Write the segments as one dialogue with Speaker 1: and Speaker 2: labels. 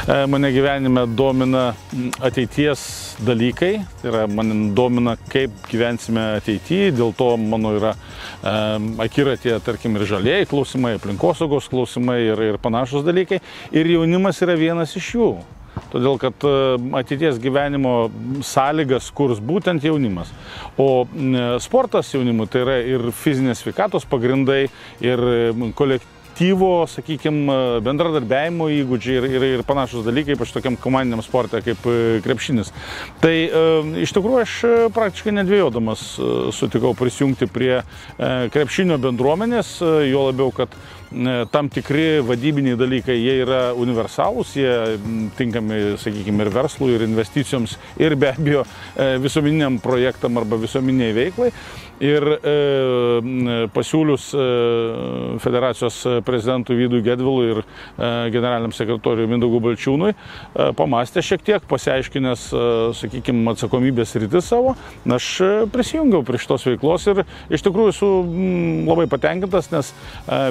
Speaker 1: Mane gyvenime domina ateities dalykai, tai yra mane domina, kaip gyvensime ateityje, dėl to mano yra akiratyje, tarkim, ir žalieji klausimai, aplinkosaugos klausimai ir panašus dalykai. Ir jaunimas yra vienas iš jų. Todėl, kad ateities gyvenimo sąlygas kurs būtent jaunimas. O sportas jaunimui tai yra ir fizinės sveikatos pagrindai, ir kolektyvo, sakykime, bendradarbiavimo įgūdžiai ir panašus dalykai, ypač tokiam komandiniam sporte kaip krepšinis. Tai iš tikrųjų aš praktiškai nedvėjodamas sutikau prisijungti prie krepšinio bendruomenės, jo labiau, kad tam tikri vadybiniai dalykai, jie yra universalūs, jie tinkami, sakykime, ir verslui, ir investicijoms, ir be abejo visuomeniniam projektam arba visuomeniniai veiklai. Ir pasiūlius federacijos prezidentui Vydui Gedvilui ir generaliniam sekretoriui Mindaugui Balčiūnui pamastė šiek tiek, pasiaiškinęs, sakykime, atsakomybės rytis savo, aš prisijungiau prie šitos veiklos ir iš tikrųjų esu labai patenkintas, nes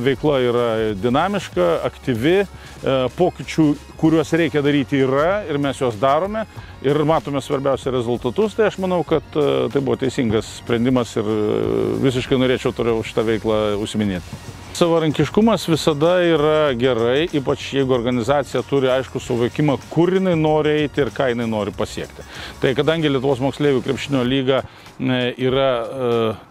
Speaker 1: veikla yra dinamiška, aktyvi, pokyčių, kuriuos reikia daryti, yra ir mes juos darome ir matome svarbiausia rezultatus, tai aš manau, kad tai buvo teisingas sprendimas ir visiškai norėčiau toliau šitą veiklą užsiiminėti. Savarankiškumas visada yra gerai, ypač jeigu organizacija turi aišku suvokimą, kur jinai nori eiti ir ką jinai nori pasiekti. Tai kadangi Lietuvos moksleivių krepšinio lyga yra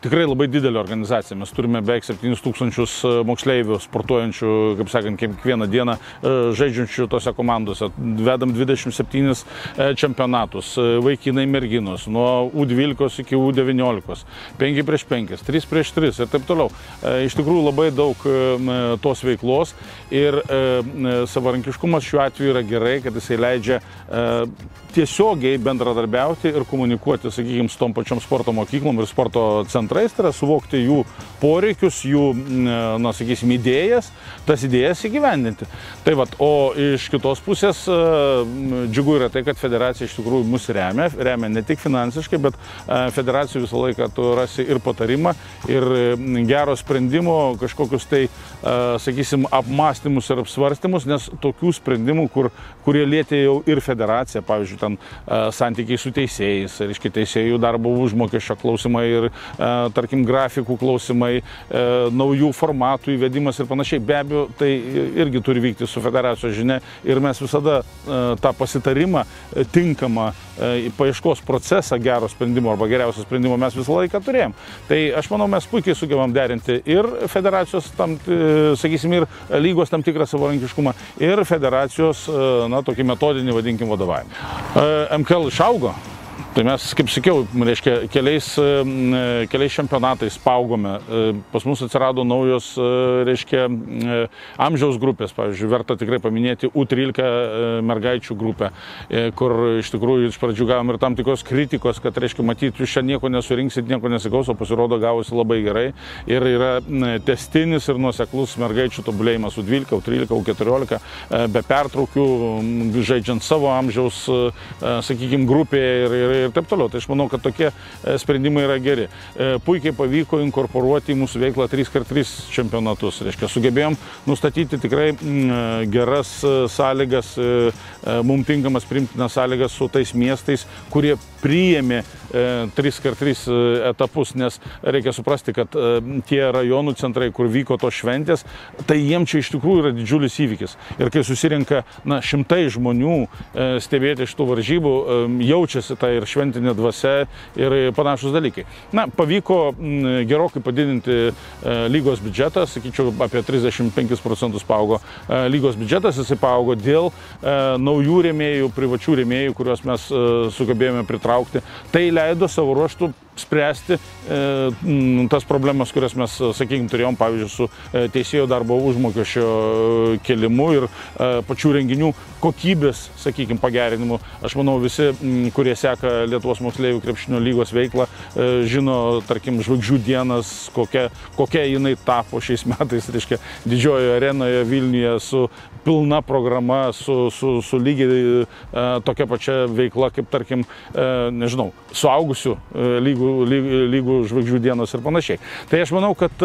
Speaker 1: tikrai labai didelė organizacija, mes turime beveik 7000 moksleivių sportuojančių, kaip sakant, kiekvieną dieną žaidžiančių tose komandose, vedam 27 čempionatus, vaikinai merginos, nuo U12 iki U19, 5x5, 3x3 ir taip toliau. Iš tikrųjų labai daug tos veiklos ir savarankiškumas šiuo atveju yra gerai, kad jisai leidžia tiesiogiai bendradarbiauti ir komunikuoti, sakykime, su tom pačiom sporto mokyklom ir sporto centrais, tai yra suvokti jų poreikius, jų, na, sakysime, idėjas, tas idėjas įgyvendinti. Tai vat, o iš kitos pusės džiugu yra tai, kad federacija iš tikrųjų mus remia ne tik finansiškai, bet federacijų visą laiką tu rasi ir patarimą, ir gero sprendimo, kažkokius tai, sakysim, apmąstymus ir apsvarstymus, nes tokių sprendimų, kurie lietė jau ir federacija, pavyzdžiui, ten santykiai su teisėjais, reiškia teisėjų darbo užmokesčio klausimai ir, tarkim, grafikų klausimai, naujų formatų įvedimas ir panašiai. Be abejo, tai irgi turi vykti su federacijos žinia ir mes visada tą pasitarimą tinkamą paieškos procesą gero sprendimo arba geriausio sprendimo mes visą laiką turėjom. Tai aš manau, mes puikiai sugebam derinti ir federacijos, sakysim, ir lygos tam tikrą savarankiškumą, ir federacijos, na, tokį metodinį, vadinkim, vadovavimą. MKL išaugo. Tai mes, kaip sakiau, reiškia, keliais čempionatais paaugome. Pas mus atsirado naujos, reiškia, amžiaus grupės. Pavyzdžiui, verta tikrai paminėti U13 mergaičių grupę, kur iš tikrųjų iš pradžių gavom ir tam tikros kritikos, kad, reiškia, matyti, jūs čia nieko nesurinksit, nieko nesigaus, o pasirodo gavosi labai gerai. Ir yra tęstinis ir nuoseklus mergaičių tobulėjimas U12, U13, U14, be pertraukių, žaidžiant savo amžiaus, sakykime, grupėje ir taip toliau. Tai aš manau, kad tokie sprendimai yra geri. Puikiai pavyko inkorporuoti į mūsų veiklą 3x3 čempionatus. Reiškia, sugebėjom nustatyti tikrai geras sąlygas, mums tinkamas priimtinas sąlygas su tais miestais, kurie priėmė 3x3 etapus, nes reikia suprasti, kad tie rajonų centrai, kur vyko tos šventės, tai jiem čia iš tikrųjų yra didžiulis įvykis. Ir kai susirenka, na, šimtai žmonių stebėti šitų varžybų, jaučiasi tai ir šventinė dvasia ir panašus dalykai. Na, pavyko gerokai padidinti lygos biudžetą, sakyčiau, apie 35% paaugo lygos biudžetas, jisai paaugo dėl naujų rėmėjų, privačių rėmėjų, kuriuos mes sugebėjome pritraukti. Tai leido savo ruožtų spręsti tas problemas, kurias mes, sakykime, turėjom, pavyzdžiui, su teisėjo darbo užmokesčio kėlimu ir pačių renginių kokybės, sakykime, pagerinimu. Aš manau, visi, kurie seka Lietuvos moksleivių krepšinio lygos veiklą, žino, tarkim, Žvaigždžių dienas, kokia jinai tapo šiais metais, reiškia, didžiojoje arenoje Vilniuje su pilna programa, su lygiai tokia pačia veikla, kaip, tarkim, nežinau, suaugusių lygų Žvaigždžių dienos ir panašiai. Tai aš manau, kad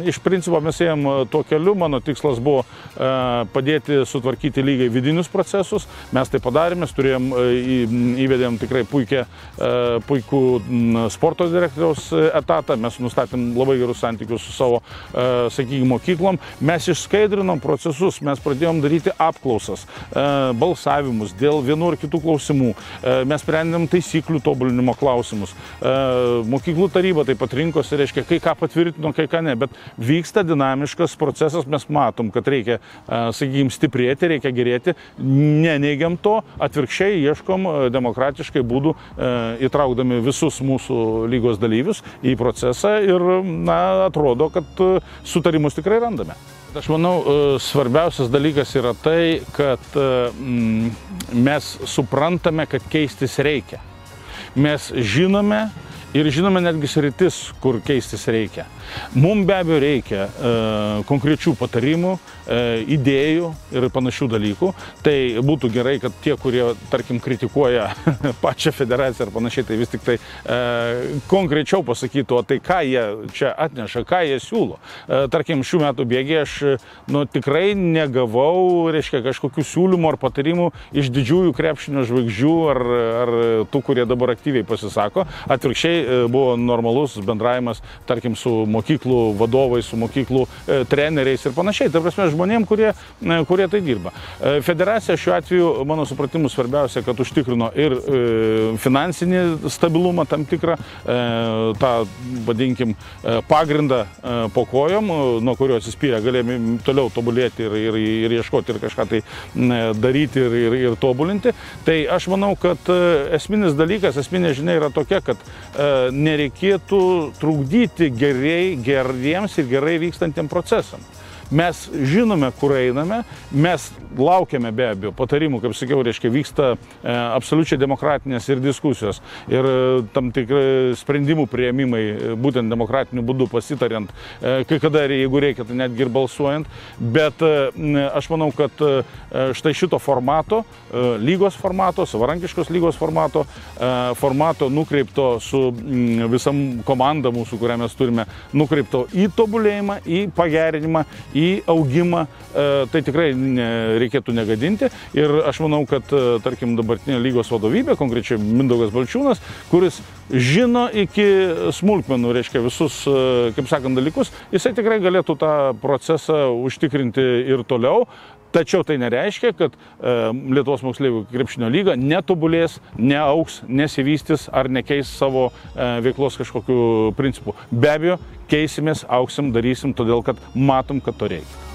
Speaker 1: iš principo mes ėjom tuo keliu. Mano tikslas buvo padėti sutvarkyti lygai vidinius procesus. procesus. Mes tai padarėme, įvedėm tikrai puikų sporto direktoriaus etatą, mes nustatėm labai gerus santykius su savo, sakykime, mokyklom. Mes išskaidrinom procesus, mes pradėjom daryti apklausas, balsavimus dėl vienų ar kitų klausimų. Mes sprendėm taisyklių tobulinimo klausimus. Mokyklų taryba taip pat rinkosi, reiškia, kai ką patvirtino, kai ką ne, bet vyksta dinamiškas procesas, mes matom, kad reikia, sakykime, stiprėti, reikia gerėti, neneigiam to, atvirkščiai ieškom demokratiškai būdų, įtraukdami visus mūsų lygos dalyvius į procesą ir, atrodo, kad sutarimus tikrai randame. Aš manau, svarbiausias dalykas yra tai, kad mes suprantame, kad keistis reikia. Mes žinome netgi sritis, kur keistis reikia. Mums be abejo reikia konkrečių patarimų, idėjų ir panašių dalykų. Tai būtų gerai, kad tie, kurie, tarkim, kritikuoja pačią federaciją ar panašiai, tai vis tik tai konkrečiau pasakytų, o tai ką jie čia atneša, ką jie siūlo. Tarkim, šių metų bėgyje aš tikrai negavau, reiškia, kažkokių siūlymų ar patarimų iš didžiųjų krepšinio žvaigždžių ar tų, kurie dabar aktyviai pasisako. Atvirkščiai buvo normalus bendravimas, tarkim, su mokyklų vadovais, su mokyklų treneriais ir panašiai. Tai prasme, žmonėm, kurie tai dirba. Federacija šiuo atveju, mano supratimu, svarbiausia, kad užtikrino ir finansinį stabilumą tam tikrą, tą, vadinkim, pagrindą po kojom, nuo kurio atsispyrę galėjome toliau tobulėti ir ieškoti ir kažką tai daryti ir tobulinti. Tai aš manau, kad esminis dalykas, esminė žinia yra tokia, kad nereikėtų trukdyti geriems ir gerai vykstantiem procesam. Mes žinome, kur einame, mes laukiame be abejo patarimų, kaip sakiau, reiškia, vyksta absoliučiai demokratinės ir diskusijos ir tam tikrai sprendimų priėmimai, būtent demokratiniu būdu pasitariant, kai kada, jeigu reikia, tai netgi ir balsuojant, bet aš manau, kad štai šito formato, lygos formato, savarankiškos lygos formato nukreipto su visam komanda mūsų, kurią mes turime, nukreipto į tobulėjimą, į pagerinimą, į augimą, tai tikrai reikėtų negadinti. Ir aš manau, kad, tarkim, dabartinė lygos vadovybė, konkrečiai Mindaugas Balčiūnas, kuris žino iki smulkmenų, reiškia, visus, kaip sakant, dalykus, jisai tikrai galėtų tą procesą užtikrinti ir toliau. Tačiau tai nereiškia, kad Lietuvos moksleivių krepšinio lyga netobulės, neaugs, nesivystys ar nekeis savo veiklos kažkokių principų. Be abejo, keisimės, augsim, darysim, todėl kad matom, kad to reikia.